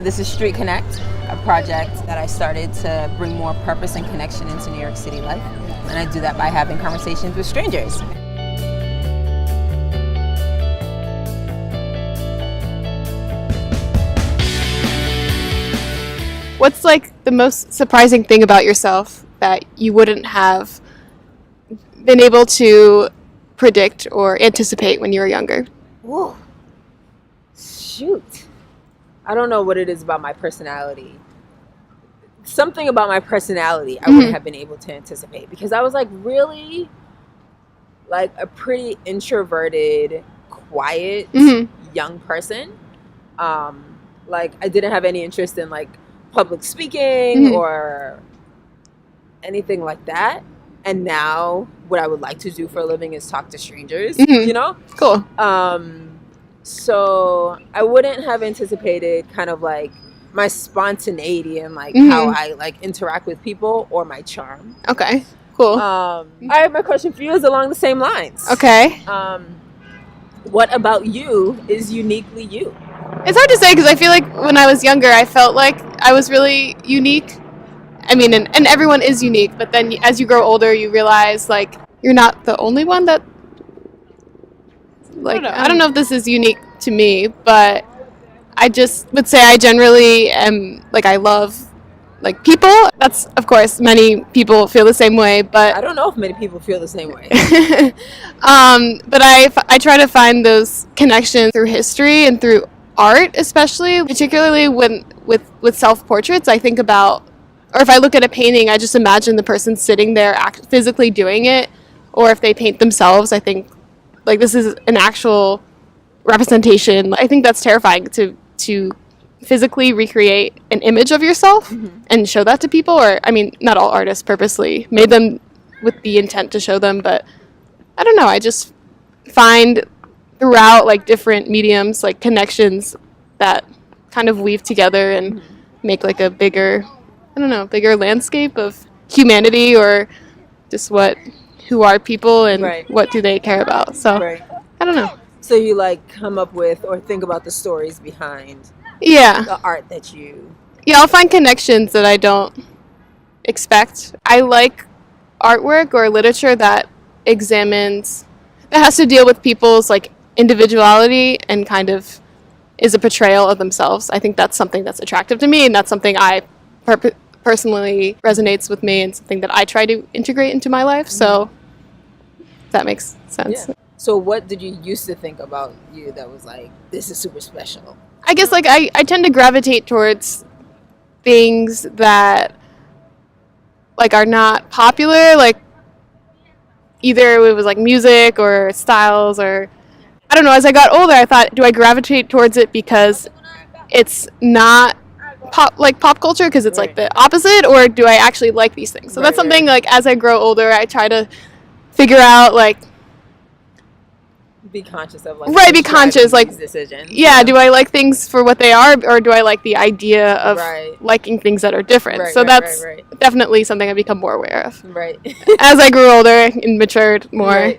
This is Street Connect, a project that I started to bring more purpose and connection into New York City life. And I do that by having conversations with strangers. What's like the most surprising thing about yourself that you wouldn't have been able to predict or anticipate when you were younger? Whoa. Shoot. I don't know what it is about my personality. Something about my personality I wouldn't have been able to anticipate, because I was like really like a pretty introverted, quiet young person. Like I didn't have any interest in like public speaking or anything like that. And now what I would like to do for a living is talk to strangers, you know? Cool. So I wouldn't have anticipated kind of like my spontaneity and like how I like interact with people, or my charm. Okay, cool. My question for you is along the same lines. Okay. What about you is uniquely you? It's hard to say, because I feel like when I was younger, I felt like I was really unique. I mean, and everyone is unique, but then as you grow older, you realize like you're not the only one that. Like, I don't know if this is unique to me, but I just would say I generally am, like, I love, like, people. That's, of course, many people feel the same way, but... I don't know if many people feel the same way. But I try to find those connections through history and through art, especially, particularly with self-portraits. I think about, or if I look at a painting, I just imagine the person sitting there physically doing it, or if they paint themselves, I think, like, this is an actual representation. I think that's terrifying to physically recreate an image of yourself and show that to people. Or, I mean, not all artists purposely made them with the intent to show them, but I don't know. I just find throughout, like, different mediums, like, connections that kind of weave together and make, like, a bigger, I don't know, bigger landscape of humanity, or just who are people and what do they care about. So I don't know. So you like come up with or think about the stories behind the art that you... Yeah, I'll find connections that I don't expect. I like artwork or literature that has to deal with people's like individuality and kind of is a portrayal of themselves. I think that's something that's attractive to me, and that's something I personally resonates with me, and something that I try to integrate into my life. So that makes sense. Yeah. So what did you used to think about you that was like, this is super special? I guess like I tend to gravitate towards things that like are not popular, like either it was like music or styles, or I don't know. As I got older, I thought, do I gravitate towards it because it's not pop culture, because it's like the opposite, or do I actually like these things? So that's something like as I grow older, I try to figure out, like, be conscious of like be conscious like decisions. Do I like things for what they are, or do I like the idea of liking things that are different? So that's definitely something I become more aware of as I grew older and matured more.